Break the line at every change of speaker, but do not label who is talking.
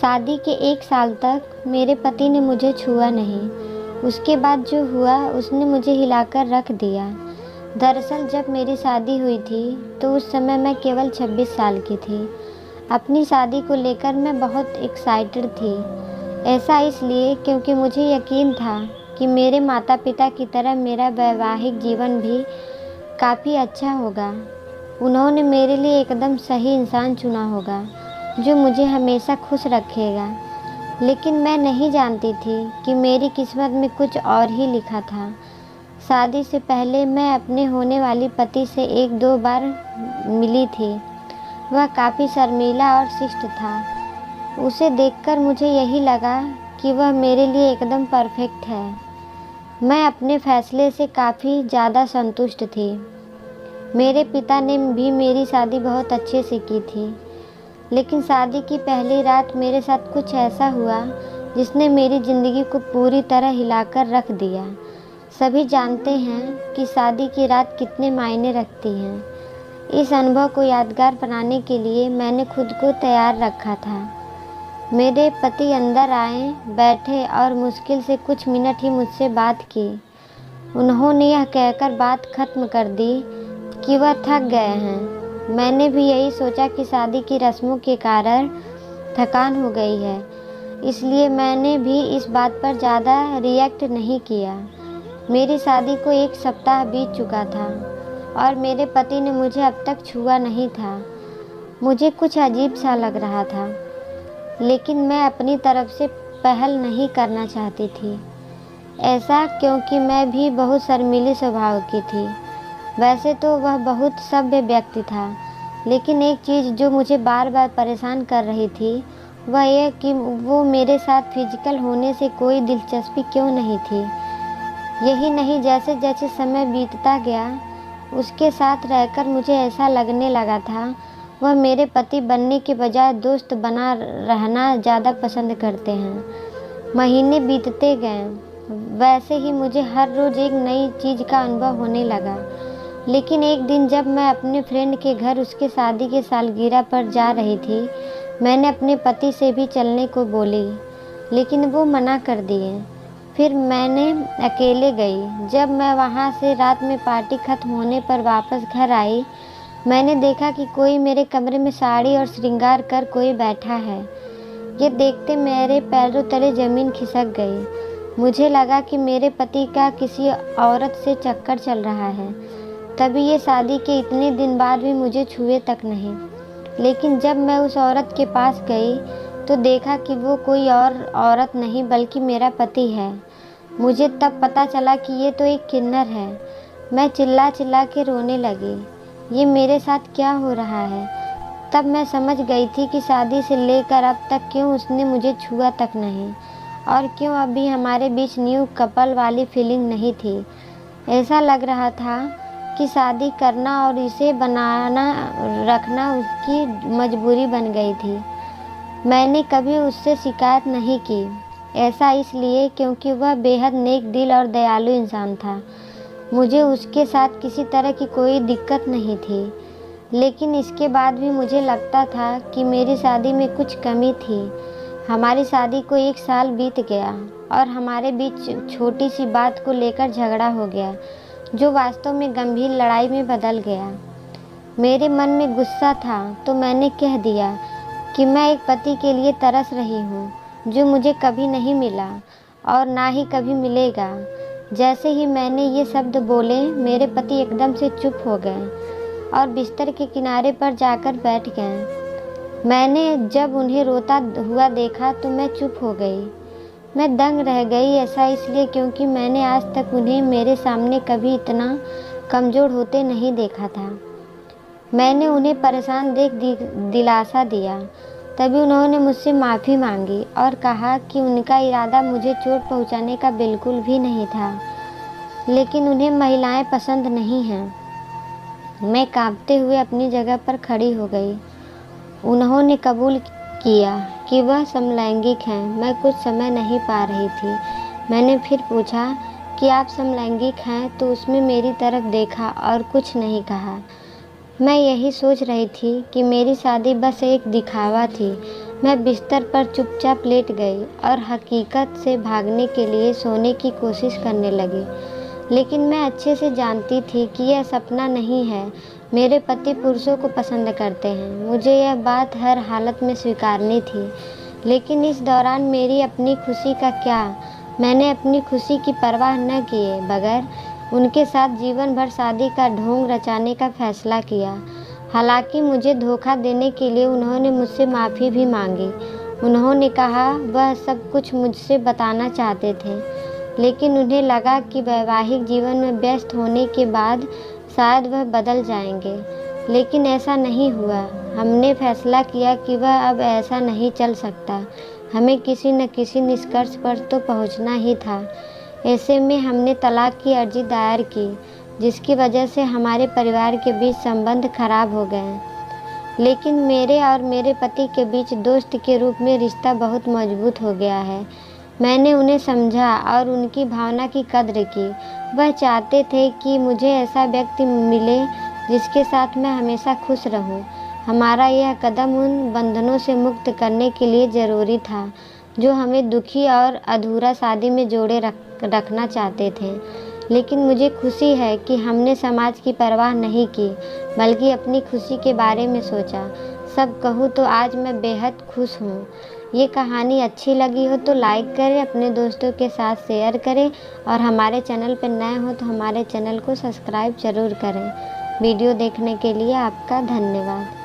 शादी के 1 साल तक मेरे पति ने मुझे छुआ नहीं। उसके बाद जो हुआ उसने मुझे हिलाकर रख दिया। दरअसल जब मेरी शादी हुई थी तो उस समय मैं केवल 26 साल की थी। अपनी शादी को लेकर मैं बहुत एक्साइटेड थी। ऐसा इसलिए क्योंकि मुझे यकीन था कि मेरे माता पिता की तरह मेरा वैवाहिक जीवन भी काफ़ी अच्छा होगा। उन्होंने मेरे लिए एकदम सही इंसान चुना होगा जो मुझे हमेशा खुश रखेगा। लेकिन मैं नहीं जानती थी कि मेरी किस्मत में कुछ और ही लिखा था। शादी से पहले मैं अपने होने वाली पति से 1-2 बार मिली थी। वह काफ़ी शर्मीला और शिष्ट था। उसे देखकर मुझे यही लगा कि वह मेरे लिए एकदम परफेक्ट है। मैं अपने फैसले से काफ़ी ज़्यादा संतुष्ट थी। मेरे पिता ने भी मेरी शादी बहुत अच्छे से की थी। लेकिन शादी की पहली रात मेरे साथ कुछ ऐसा हुआ जिसने मेरी ज़िंदगी को पूरी तरह हिलाकर रख दिया। सभी जानते हैं कि शादी की रात कितने मायने रखती हैं। इस अनुभव को यादगार बनाने के लिए मैंने खुद को तैयार रखा था। मेरे पति अंदर आए, बैठे और मुश्किल से कुछ मिनट ही मुझसे बात की। उन्होंने यह कहकर बात ख़त्म कर दी कि वह थक गए हैं। मैंने भी यही सोचा कि शादी की रस्मों के कारण थकान हो गई है, इसलिए मैंने भी इस बात पर ज़्यादा रिएक्ट नहीं किया। मेरी शादी को 1 सप्ताह बीत चुका था और मेरे पति ने मुझे अब तक छुआ नहीं था। मुझे कुछ अजीब सा लग रहा था, लेकिन मैं अपनी तरफ से पहल नहीं करना चाहती थी। ऐसा क्योंकि मैं भी बहुत शर्मीली स्वभाव की थी। वैसे तो वह बहुत सभ्य व्यक्ति था, लेकिन एक चीज़ जो मुझे बार बार परेशान कर रही थी वह यह कि वो मेरे साथ फिजिकल होने से कोई दिलचस्पी क्यों नहीं थी। यही नहीं, जैसे जैसे समय बीतता गया उसके साथ रहकर मुझे ऐसा लगने लगा था वह मेरे पति बनने के बजाय दोस्त बना रहना ज़्यादा पसंद करते हैं। महीने बीतते गए, वैसे ही मुझे हर रोज़ एक नई चीज़ का अनुभव होने लगा। लेकिन एक दिन जब मैं अपने फ्रेंड के घर उसके शादी के सालगिरह पर जा रही थी, मैंने अपने पति से भी चलने को बोली, लेकिन वो मना कर दिए। फिर मैंने अकेले गई। जब मैं वहाँ से रात में पार्टी खत्म होने पर वापस घर आई, मैंने देखा कि कोई मेरे कमरे में साड़ी और श्रृंगार कर कोई बैठा है। ये देखते मेरे पैरों तले ज़मीन खिसक गई। मुझे लगा कि मेरे पति का किसी औरत से चक्कर चल रहा है। तभी ये शादी के इतने दिन बाद भी मुझे छुए तक नहीं। लेकिन जब मैं उस औरत के पास गई तो देखा कि वो कोई और औरत नहीं बल्कि मेरा पति है। मुझे तब पता चला कि ये तो एक किन्नर है। मैं चिल्ला चिल्ला के रोने लगी। ये मेरे साथ क्या हो रहा है? तब मैं समझ गई थी कि शादी से लेकर अब तक क्यों उसने मुझे छुआ तक नहीं, और क्यों अभी हमारे बीच न्यू कपल वाली फीलिंग नहीं थी। ऐसा लग रहा था कि शादी करना और इसे बनाना रखना उसकी मजबूरी बन गई थी। मैंने कभी उससे शिकायत नहीं की। ऐसा इसलिए क्योंकि वह बेहद नेक दिल और दयालु इंसान था। मुझे उसके साथ किसी तरह की कोई दिक्कत नहीं थी। लेकिन इसके बाद भी मुझे लगता था कि मेरी शादी में कुछ कमी थी। हमारी शादी को 1 साल बीत गया और हमारे बीच छोटी सी बात को लेकर झगड़ा हो गया, जो वास्तव में गंभीर लड़ाई में बदल गया। मेरे मन में गुस्सा था तो मैंने कह दिया कि मैं एक पति के लिए तरस रही हूँ जो मुझे कभी नहीं मिला और ना ही कभी मिलेगा। जैसे ही मैंने ये शब्द बोले, मेरे पति एकदम से चुप हो गए और बिस्तर के किनारे पर जाकर बैठ गए। मैंने जब उन्हें रोता हुआ देखा तो मैं चुप हो गई। मैं दंग रह गई। ऐसा इसलिए क्योंकि मैंने आज तक उन्हें मेरे सामने कभी इतना कमज़ोर होते नहीं देखा था। मैंने उन्हें परेशान देख दिलासा दिया। तभी उन्होंने मुझसे माफ़ी मांगी और कहा कि उनका इरादा मुझे चोट पहुंचाने का बिल्कुल भी नहीं था, लेकिन उन्हें महिलाएं पसंद नहीं हैं। मैं कांपते हुए अपनी जगह पर खड़ी हो गई। उन्होंने कबूल किया कि वह समलैंगिक हैं। मैं कुछ समय नहीं पा रही थी। मैंने फिर पूछा कि आप समलैंगिक हैं, तो उसने मेरी तरफ देखा और कुछ नहीं कहा। मैं यही सोच रही थी कि मेरी शादी बस एक दिखावा थी, मैं बिस्तर पर चुपचाप लेट गई और हकीकत से भागने के लिए सोने की कोशिश करने लगी। लेकिन मैं अच्छे से जानती थी कि यह सपना नहीं है। मेरे पति पुरुषों को पसंद करते हैं, मुझे यह बात हर हालत में स्वीकारनी थी। लेकिन इस दौरान मेरी अपनी खुशी का क्या? मैंने अपनी खुशी की परवाह न किए बगैर उनके साथ जीवन भर शादी का ढोंग रचाने का फैसला किया। हालांकि मुझे धोखा देने के लिए उन्होंने मुझसे माफ़ी भी मांगी। उन्होंने कहा वह सब कुछ मुझसे बताना चाहते थे, लेकिन उन्हें लगा कि वैवाहिक जीवन में व्यस्त होने के बाद शायद वह बदल जाएंगे। लेकिन ऐसा नहीं हुआ। हमने फैसला किया कि वह अब ऐसा नहीं चल सकता। हमें किसी न किसी निष्कर्ष पर तो पहुंचना ही था। ऐसे में हमने तलाक की अर्जी दायर की, जिसकी वजह से हमारे परिवार के बीच संबंध खराब हो गए। लेकिन मेरे और मेरे पति के बीच दोस्त के रूप में रिश्ता बहुत मजबूत हो गया है। मैंने उन्हें समझा और उनकी भावना की कद्र की। वह चाहते थे कि मुझे ऐसा व्यक्ति मिले जिसके साथ मैं हमेशा खुश रहूं। हमारा यह कदम उन बंधनों से मुक्त करने के लिए ज़रूरी था जो हमें दुखी और अधूरा शादी में जोड़े रखना चाहते थे। लेकिन मुझे खुशी है कि हमने समाज की परवाह नहीं की, बल्कि अपनी खुशी के बारे में सोचा। सब कहूँ तो आज मैं बेहद खुश हूँ। ये कहानी अच्छी लगी हो तो लाइक करें, अपने दोस्तों के साथ शेयर करें और हमारे चैनल पर नए हो तो हमारे चैनल को सब्सक्राइब ज़रूर करें। वीडियो देखने के लिए आपका धन्यवाद।